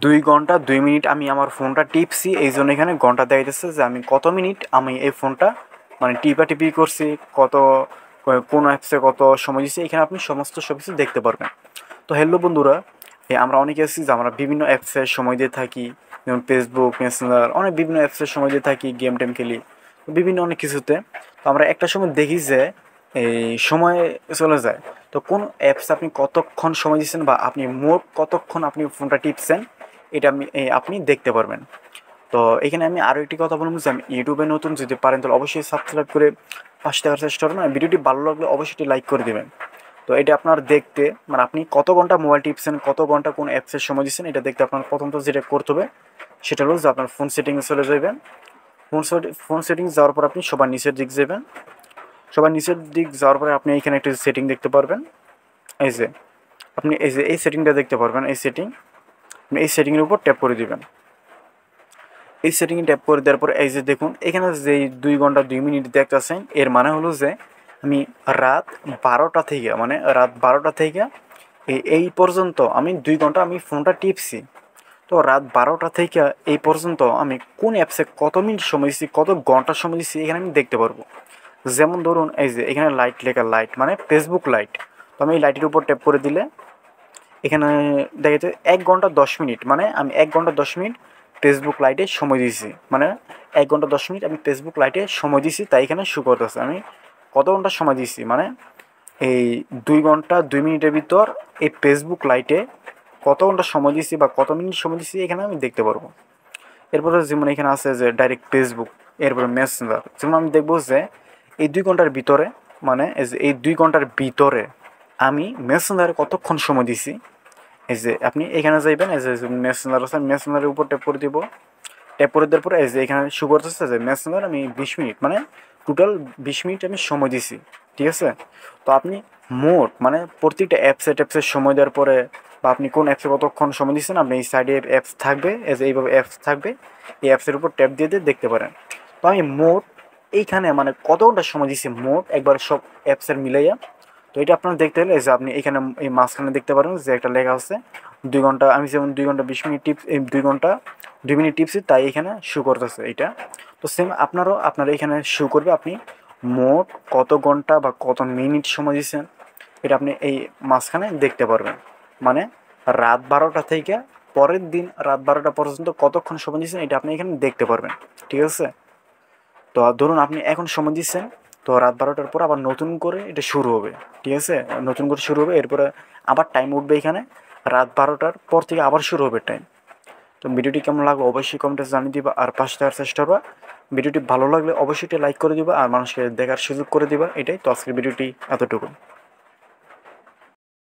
2 ঘন্টা 2 মিনিট আমি আমার ফোনটা টিপছি, এই জন্য এখানে ঘন্টা দেখাইতেছে যে আমি কত মিনিট আমি এই ফোনটা মানে টিপাটিপি করছি, কত কোন অ্যাপসে কত সময় দিচ্ছি, এখানে আপনি সমস্ত সব কিছু দেখতে পারবেন। তো হ্যালো বন্ধুরা, আমরা অনেকে আছি যে আমরা বিভিন্ন অ্যাপসে সময় দিয়ে থাকি, যেমন ফেসবুক, মেসেঞ্জার, অনেক বিভিন্ন অ্যাপসে সময় দিয়ে থাকি, গেম টেম খেলি, বিভিন্ন অনেক কিছুতে। তো আমরা একটা সময় দেখি যে এই সময় চলে যায়। তো কোন অ্যাপস আপনি কতক্ষণ সময় দিচ্ছেন বা আপনি মোট কতক্ষণ আপনি ফোনটা টিপছেন, এটা আপনি দেখতে পারবেন। তো এখানে আমি আরও একটি কথা বলবো যে আমি ইউটিউবে নতুন, যদি পারেন তাহলে অবশ্যই সাবস্ক্রাইব করে পাশে থাকার চেষ্টা করবেন। আর ভিডিওটি ভালো লাগলে অবশ্যই লাইক করে দেবেন। তো এটা আপনার দেখতে মানে আপনি কত ঘন্টা মোবাইল টিপছেন, কত ঘন্টা কোন অ্যাপসের সময় দিচ্ছেন, এটা দেখতে আপনার প্রথমত যেটা করতে হবে সেটা হলো যে আপনার ফোন সেটিংয়ে চলে যাবেন। ফোন সেটিংস যাওয়ার পর আপনি সবার নিচের দিক যাবেন। সবার নিচের দিক যাওয়ার পরে আপনি এখানে একটা সেটিং দেখতে পারবেন। এই যে আপনি এই সেটিংটা দেখতে পারবেন, এই সেটিং, আপনি এই সেটিংয়ের উপর ট্যাপ করে দিবেন। এই সেটিংয়ে ট্যাপ করে দেওয়ার পরে এই যে দেখুন এখানে যে 2 ঘন্টা 2 মিনিট দেখতেছেন, এর মানে হলো যে আমি রাত 12টা থেকে মানে রাত 12টা থেকে এই পর্যন্ত আমি 2 ঘন্টা আমি ফোনটা টিপছি। তো রাত 12টা থেকে এই পর্যন্ত আমি কোন অ্যাপসে কত মিনিট সময় দিচ্ছি, কত ঘন্টা সময় দিচ্ছি, এখানে আমি দেখতে পারবো। যেমন ধরুন এই যে এখানে লাইট লেখা, লাইট মানে ফেসবুক লাইট। তো আমি এই লাইটের উপর ট্যাপ করে দিলে এখানে দেখা যাচ্ছে 1 ঘন্টা 10 মিনিট, মানে আমি 1 ঘন্টা 10 মিনিট ফেসবুক লাইটে সময় দিয়েছি, মানে 1 ঘন্টা 10 মিনিট আমি ফেসবুক লাইটে সময় দিয়েছি, তাই এখানে শো করতেছে আমি কত ঘন্টা সময় দিয়েছি। মানে এই 2 ঘন্টা 2 মিনিটের ভিতর এই ফেসবুক লাইটে কত ঘন্টা সময় দিয়েছি বা কত মিনিট সময় দিয়েছি এখানে আমি দেখতে পারবো। এরপরে যেমন এখানে আছে যে ডাইরেক্ট ফেসবুক, এরপরে মেসেঞ্জার, যেমন আমি দেখবো যে এই 2 ঘন্টার ভিতরে মানে এই 2 ঘন্টার ভিতরে আমি মেসেঞ্জারে কতক্ষণ সময় দিছি। এই যে আপনি এখানে যাইবেন, এই যে মেসেঞ্জার আছে, মেসেঞ্জারের উপর ট্যাপ করে দিব। ট্যাপ করে দেওয়ার পরে এই যে এখানে শো করতেছে যে মেসেঞ্জার আমি 20 মিনিট, মানে টোটাল 20 মিনিট আমি সময় দিছি। ঠিক আছে। তো আপনি মোট মানে প্রত্যেকটা ট্যাপসের সময় দেওয়ার পরে বা আপনি কোন অ্যাপসে কতক্ষণ সময় দিচ্ছেন, আপনি এই সাইডে অ্যাপস থাকবে, এই যে এইভাবে অ্যাপস থাকবে, এই অ্যাপসের উপর ট্যাপ দিয়ে দিয়ে দেখতে পারেন। তো আমি মোট এইখানে মানে কত ঘন্টা সময় দিচ্ছি মোট একবার সব অ্যাপসের মিলাইয়া। তো এটা আপনার দেখতে হলে যে আপনি এখানে এই মাঝখানে দেখতে পারেন যে একটা লেখা আছে 2 ঘন্টা, আমি যেমন 2 ঘন্টা 20 মিনিট টিপস, এই 2 ঘন্টা 2 মিনিট টিপসি, তাই এখানে শো করতেছে এটা। তো সেম আপনার এখানে শো করবে আপনি মোট কত ঘন্টা বা কত মিনিট সময় দিচ্ছেন, এটা আপনি এই মাঝখানে দেখতে পারবেন। মানে রাত 12টা থেকে পরের দিন রাত 12টা পর্যন্ত কতক্ষণ সময় দিচ্ছেন, এটা আপনি এখানে দেখতে পারবেন। ঠিক আছে। তো ধরুন আপনি এখন সময় দিচ্ছেন, তো রাত 12টার পর আবার নতুন করে এটা শুরু হবে। ঠিক আছে, নতুন করে শুরু হবে, এরপরে আবার টাইম উঠবে এখানে, রাত 12টার পর থেকে আবার শুরু হবে টাইম। তো ভিডিওটি কেমন লাগলো অবশ্যই কমেন্টে জানিয়ে দিবা, আর পাশে থাকার চেষ্টা করবা। ভিডিওটি ভালো লাগলে অবশ্যই লাইক করে দিবা আর মানুষকে দেখার সুযোগ করে দিবা। এটাই তো আজকের ভিডিওটি এতটুকু।